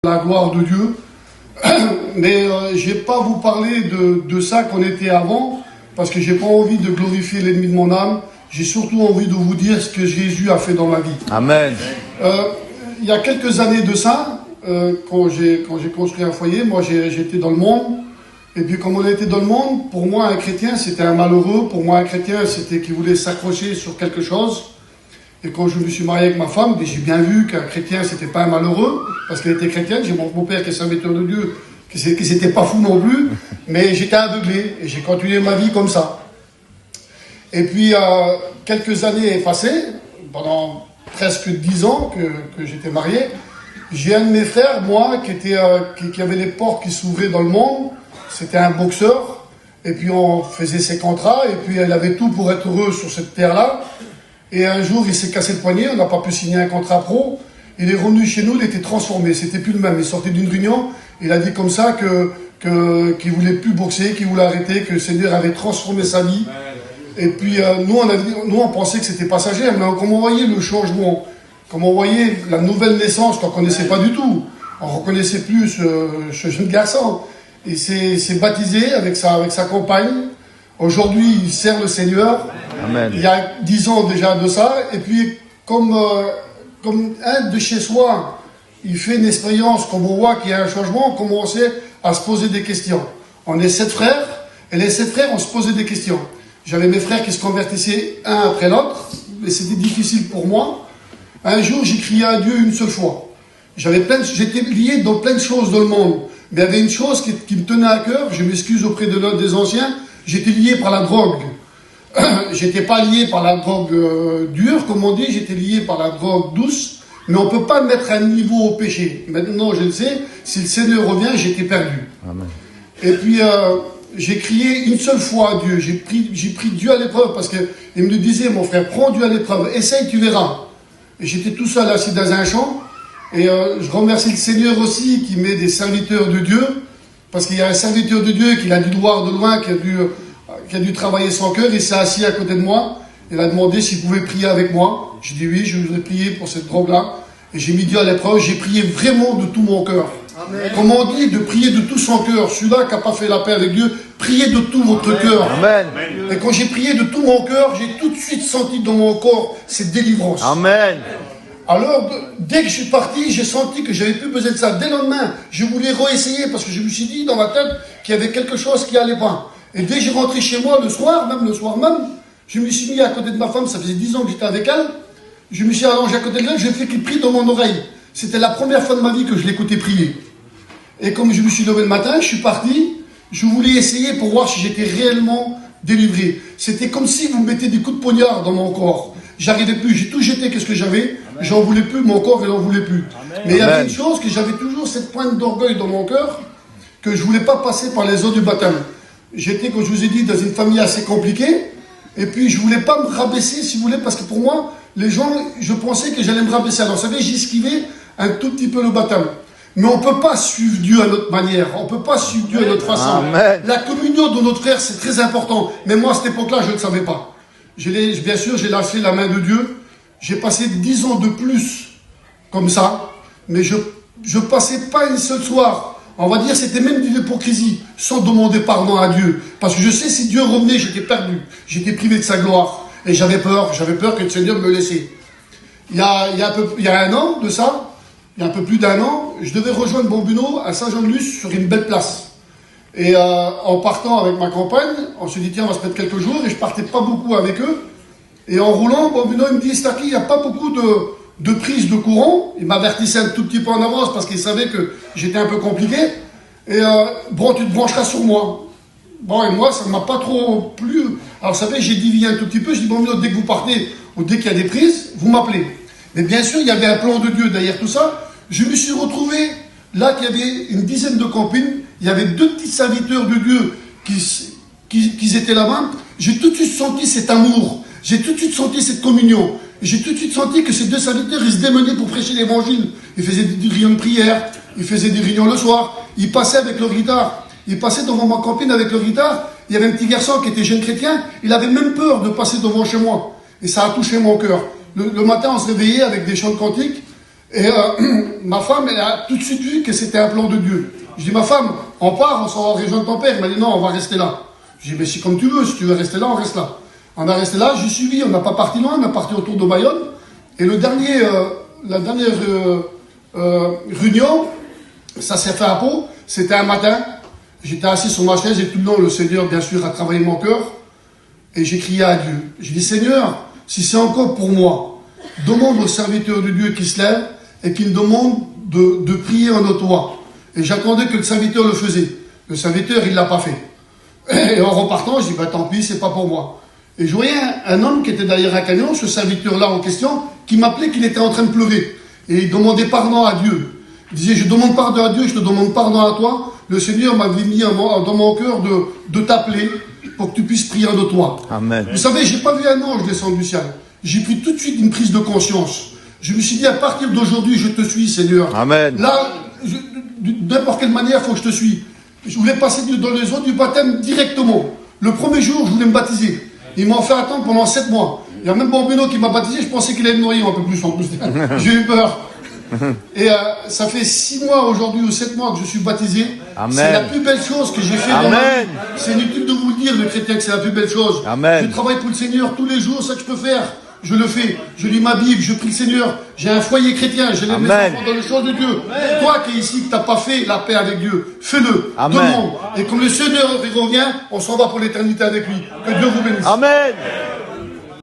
La gloire de Dieu. Mais je n'ai pas vous parler de ça qu'on était avant, parce que j'ai pas envie de glorifier l'ennemi de mon âme. J'ai surtout envie de vous dire ce que Jésus a fait dans ma vie. Amen. Il y a quelques années de ça, quand j'ai construit un foyer, moi j'étais dans le monde. Et puis comme on était dans le monde, pour moi un chrétien c'était un malheureux. Pour moi un chrétien c'était qui voulait s'accrocher sur quelque chose. Et quand je me suis marié avec ma femme, j'ai bien vu qu'un chrétien, c'était pas un malheureux, parce qu'elle était chrétienne. J'ai mon beau-père qui est serviteur de Dieu, qui s'était pas fou non plus, mais j'étais aveuglé, et j'ai continué ma vie comme ça. Et puis, quelques années passées, pendant presque 10 ans que j'étais marié, j'ai un de mes frères, moi, qui avait les portes qui s'ouvraient dans le monde. C'était un boxeur, et puis on faisait ses contrats, et puis il avait tout pour être heureux sur cette terre-là. Et un jour, il s'est cassé le poignet, on n'a pas pu signer un contrat pro. Il est revenu chez nous, il était transformé, c'était plus le même. Il sortait d'une réunion, il a dit comme ça qu'il voulait plus boxer, qu'il voulait arrêter, que le Seigneur avait transformé sa vie. Et puis nous, on pensait que c'était passager, mais comme on voyait le changement, comme on voyait la nouvelle naissance qu'on ne connaissait pas du tout, on ne reconnaissait plus ce jeune garçon. Il s'est baptisé avec sa compagne. Aujourd'hui, il sert le Seigneur. Amen. Il y a 10 ans déjà de ça. Et puis, comme un de chez soi, il fait une expérience, comme on voit qu'il y a un changement, on commençait à se poser des questions. On est 7 frères, et les 7 frères, on se posait des questions. J'avais mes frères qui se convertissaient un après l'autre, mais c'était difficile pour moi. Un jour, j'ai crié à Dieu une seule fois. J'étais lié dans plein de choses dans le monde. Mais il y avait une chose qui me tenait à cœur, je m'excuse auprès des anciens, j'étais lié par la drogue. J'étais pas lié par la drogue dure, comme on dit, j'étais lié par la drogue douce, mais on peut pas mettre un niveau au péché. Maintenant, je le sais, si le Seigneur revient, j'étais perdu. Amen. Et puis, j'ai crié une seule fois à Dieu, j'ai pris Dieu à l'épreuve, parce qu'il me disait, mon frère, prends Dieu à l'épreuve, essaye, tu verras. Et j'étais tout seul assis dans un champ, et je remercie le Seigneur aussi, qui met des serviteurs de Dieu, parce qu'il y a un serviteur de Dieu qui a dû le voir de loin, qui a dû travailler son cœur. Il s'est assis à côté de moi. Il a demandé s'il pouvait prier avec moi. J'ai dit oui, je voudrais prier pour cette drogue-là. Et j'ai mis Dieu à l'épreuve. J'ai prié vraiment de tout mon cœur. Amen. Comme on dit, de prier de tout son cœur. Celui-là qui n'a pas fait la paix avec Dieu, priez de tout votre cœur. Amen. Et quand j'ai prié de tout mon cœur, j'ai tout de suite senti dans mon corps cette délivrance. Amen. Alors, dès que je suis parti, j'ai senti que j'avais plus besoin de ça. Dès le lendemain, je voulais réessayer parce que je me suis dit dans ma tête qu'il y avait quelque chose qui allait pas. Et dès que j'ai rentré chez moi le soir même, je me suis mis à côté de ma femme, ça faisait 10 ans que j'étais avec elle. Je me suis allongé à côté d'elle, j'ai fait qu'il prie dans mon oreille. C'était la première fois de ma vie que je l'écoutais prier. Et comme je me suis levé le matin, je suis parti, je voulais essayer pour voir si j'étais réellement délivré. C'était comme si vous me mettez des coups de poignard dans mon corps. J'arrivais plus, j'ai tout jeté, qu'est-ce que j'avais? J'en voulais plus, mon corps, il n'en voulait plus. Amen. Mais il y avait une chose, que j'avais toujours cette pointe d'orgueil dans mon cœur, que je voulais pas passer par les eaux du baptême. J'étais, comme je vous ai dit, dans une famille assez compliquée, et puis je voulais pas me rabaisser, si vous voulez, parce que pour moi, les gens, je pensais que j'allais me rabaisser. Alors, vous savez, j'esquivais un tout petit peu le baptême. Mais on peut pas suivre Dieu à notre manière, on peut pas suivre Dieu à notre façon. Amen. La communion de notre frère, c'est très important. Mais moi, à cette époque-là, je ne savais pas. Bien sûr, j'ai lâché la main de Dieu. J'ai passé 10 ans de plus comme ça, mais je passais pas une seule soir. On va dire c'était même de l'hypocrisie, sans demander pardon à Dieu. Parce que je sais, si Dieu revenait, j'étais perdu. J'étais privé de sa gloire. Et j'avais peur que le Seigneur me laissait. Il y a un an de ça, il y a un peu plus d'un an, je devais rejoindre Bonbuno à Saint-Jean-de-Luz sur une belle place. Et en partant avec ma compagne, on se dit tiens, on va se mettre quelques jours, et je partais pas beaucoup avec eux. Et en roulant, Bonbuno il me dit Starkey, il n'y a pas beaucoup de prise de courant. Il m'avertissait un tout petit peu en avance parce qu'il savait que j'étais un peu compliqué. Et bon, tu te brancheras sur moi. Bon, et moi, ça ne m'a pas trop plu. Alors, vous savez, j'ai divisé un tout petit peu. Je dis Bonbuno, dès que vous partez ou dès qu'il y a des prises, vous m'appelez. Mais bien sûr, il y avait un plan de Dieu derrière tout ça. Je me suis retrouvé là qu'il y avait une dizaine de campings. Il y avait 2 petits serviteurs de Dieu qui étaient là-bas. J'ai tout de suite senti cet amour. J'ai tout de suite senti cette communion. J'ai tout de suite senti que ces 2 serviteurs, ils se démenaient pour prêcher l'évangile. Ils faisaient des réunions de prière, ils faisaient des réunions le soir, ils passaient avec leur guitare. Ils passaient devant ma copine avec leur guitare. Il y avait un petit garçon qui était jeune chrétien, il avait même peur de passer devant chez moi. Et ça a touché mon cœur. Le matin, on se réveillait avec des chants de cantiques. Et ma femme, elle a tout de suite vu que c'était un plan de Dieu. Je dis, ma femme, on part, on s'en va rejoindre ton père. Elle m'a dit, non, on va rester là. Je dis, mais c'est comme tu veux, si tu veux rester là, on reste là. On a resté là, j'ai suivi, on n'a pas parti loin, on a parti autour de Bayonne. Et la dernière réunion, ça s'est fait à Pau, c'était un matin. J'étais assis sur ma chaise et tout le long, le Seigneur, bien sûr, a travaillé mon cœur. Et j'ai crié à Dieu. J'ai dit, Seigneur, si c'est encore pour moi, demande au serviteur de Dieu qui se lève et qui me demande de prier en toi. Et j'attendais que le serviteur le faisait. Le serviteur, il ne l'a pas fait. Et en repartant, je dis, bah tant pis, c'est pas pour moi. Et je voyais un homme qui était derrière un camion, ce serviteur-là en question, qui m'appelait qu'il était en train de pleurer. Et il demandait pardon à Dieu. Il disait, je demande pardon à Dieu, je te demande pardon à toi. Le Seigneur m'avait mis dans mon cœur de t'appeler pour que tu puisses prier de toi. Amen. Vous savez, j'ai pas vu un ange descendre du ciel. J'ai pris tout de suite une prise de conscience. Je me suis dit, à partir d'aujourd'hui, je te suis, Seigneur. Amen. Là, de n'importe quelle manière, il faut que je te suis. Je voulais passer dans les eaux du baptême directement. Le premier jour, je voulais me baptiser. Ils m'ont fait attendre pendant 7 mois. Il y a même Bambino qui m'a baptisé, je pensais qu'il allait me noyer un peu plus en plus. J'ai eu peur. Et ça fait 6 mois aujourd'hui ou 7 mois que je suis baptisé. C'est la plus belle chose que j'ai fait dans ma vie. C'est inutile de vous le dire, le chrétien, que c'est la plus belle chose. Amen. Je travaille pour le Seigneur tous les jours, ça que je peux faire. Je le fais. Je lis ma Bible, je prie le Seigneur. J'ai un foyer chrétien, j'ai mes enfants dans les choses de Dieu. Amen. Toi qui es ici, que tu n'as pas fait la paix avec Dieu, fais-le. Demande. Et comme le Seigneur revient, on s'en va pour l'éternité avec lui. Que Dieu vous bénisse. Amen.